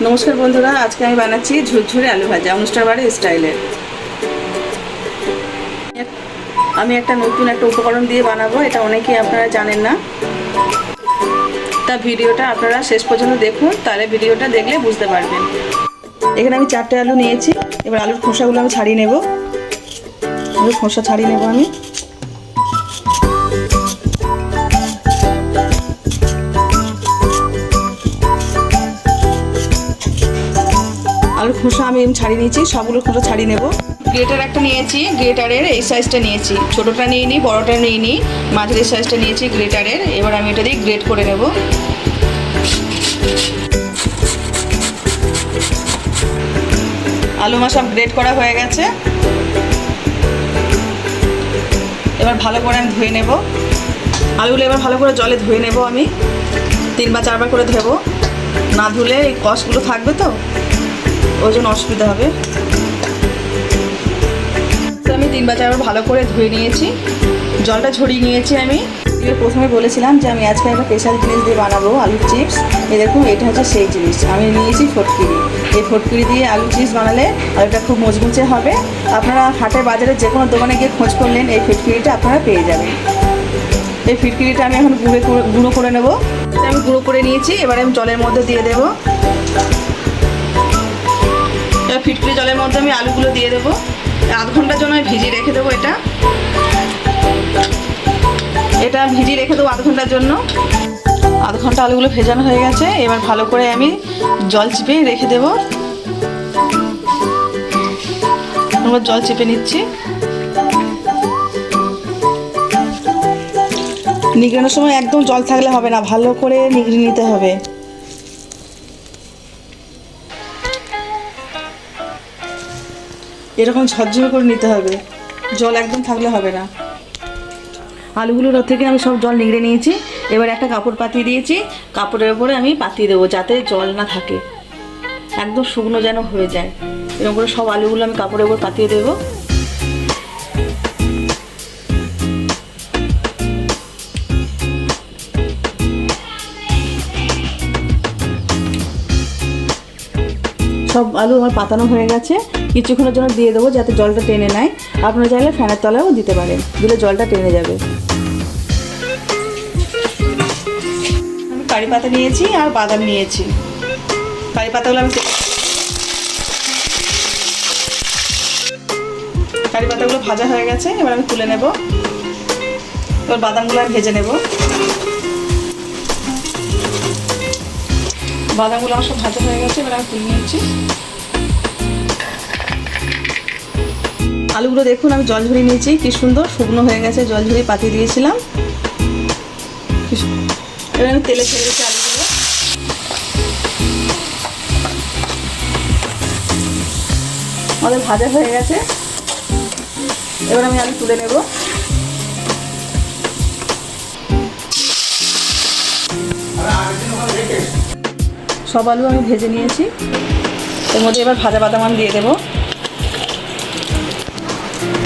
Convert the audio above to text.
নমস্কার বন্ধুরা, আজকে আমি বানাচ্ছি ঝুরঝুরে আলু ভাজা অনুষ্ঠান বাড়ি স্টাইলের। আমি একটা নতুন উপকরণ দিয়ে বানাবো, এটা অনেকেই আপনারা জানেন না। তা ভিডিওটা আপনারা শেষ পর্যন্ত দেখুন, তাহলে ভিডিওটা দেখলে বুঝতে পারবেন। এখানে আমি 4টে আলু নিয়েছি। এবার আলুর খোসাগুলো আমি ছাড়িয়ে নেব। আলুর খোসা ছাড়িয়ে নেব আমি। আলুর খোসা আমি ছাড়িয়ে নিয়েছি, সবগুলো খোসা ছাড়িয়ে নেব। গ্রেটার একটা নিয়েছি, গ্রেটারের এই সাইজটা নিয়েছি, ছোটোটা নিয়ে নিই, বড়োটা নিয়ে নিই, মাঝারি সাইজটা নিয়েছি গ্রেটারের। এবার আমি এটা দিয়ে গ্রেট করে নেব। আলু সব গ্রেট করা হয়ে গেছে। এবার ভালো করে আমি ধুয়ে নেব আলুগুলো। এবার ভালো করে জলে ধুয়ে নেব আমি, 3 বা 4 বার করে ধোবো। না ধুলে এই কষগুলো থাকবে, তো ওই জন্য অসুবিধা হবে। তো আমি 3 বা 4 বার ভালো করে ধুয়ে নিয়েছি, জলটা ঝরিয়ে নিয়েছি আমি। প্রথমে বলেছিলাম যে আমি আজকে একটা স্পেশাল জিনিস দিয়ে বানাবো, আলুর চিপস। এই দেখুন, এটা হচ্ছে সেই জিনিস। আমি নিয়েছি ফটকিরি। এই ফটকিরি দিয়ে আলু চিপস বানালে আলুটা খুব মুচমুচে হবে। আপনারা হাটে বাজারে যে কোনো দোকানে গিয়ে খোঁজ করলেন, এই ফটকিরিটা আপনারা পেয়ে যাবেন। এই ফটকিরিটা আমি এখন গুঁড়ো করে নেব। আমি গুঁড়ো করে নিয়েছি, এবারে আমি জলের মধ্যে দিয়ে দেবো। এবার ফিটকিরি জলের মধ্যে আমি আলুগুলো দিয়ে দেবো। আধ ঘন্টার জন্য আমি ভিজিয়ে রেখে দেবো। এটা ভিজিয়ে রেখে দেবো আধ ঘন্টার জন্য। আধ ঘন্টা আলুগুলো ভেজানো হয়ে গেছে। এবার ভালো করে আমি জল চিপে রেখে দেবো। এবার জল চিপে নিচ্ছি। নিগড়ানোর সময় একদম জল থাকলে হবে না, ভালো করে নিগড়ে নিতে হবে। এরকম ঝরঝরে করে নিতে হবে, জল একদম থাকলে হবে না। আলুগুলোর থেকে আমি সব জল নিগড়ে নিয়েছি। এবার একটা কাপড় পাতিয়ে দিয়েছি, কাপড়ের উপরে আমি পাতিয়ে দেবো যাতে জল না থাকে, একদম শুকনো যেন হয়ে যায়। এরকম করে সব আলুগুলো আমি কাপড়ের উপর পাতিয়ে দেবো। সব আলু আমার পাতানো হয়ে গেছে। কিছুক্ষণের জন্য দিয়ে দেবো যাতে জলটা টেনে নেয়। আপনারা চাইলে ফ্যানের তলায়ও দিতে পারেন, দিলে জলটা টেনে যাবে। আমি কারি পাতা নিয়েছি আর বাদাম নিয়েছি। কারি পাতাগুলো কারি পাতাগুলো ভাজা হয়ে গেছে। এবার আমি তুলে নেব। এবার বাদামগুলো আমি ভেজে নেব। বাদামগুলো আমার সব ভাজা হয়ে গেছে। এবার আমি তুলে নিয়েছি। আলুগুলো দেখুন, আমি জল ঝরিয়ে নিয়েছি, কি সুন্দর শুকনো হয়ে গেছে। জল ঝরিয়ে পাতিয়ে দিয়েছিলাম। এবার আমি তেলে ছেড়ে দিচ্ছি আলুগুলো। আমাদের ভাজা হয়ে গেছে। এবার আমি আলু তুলে নেব। সব আলু আমি ভেজে নিয়েছি। এর মধ্যে এবার ভাজা বাদাম আমি দিয়ে দেবো।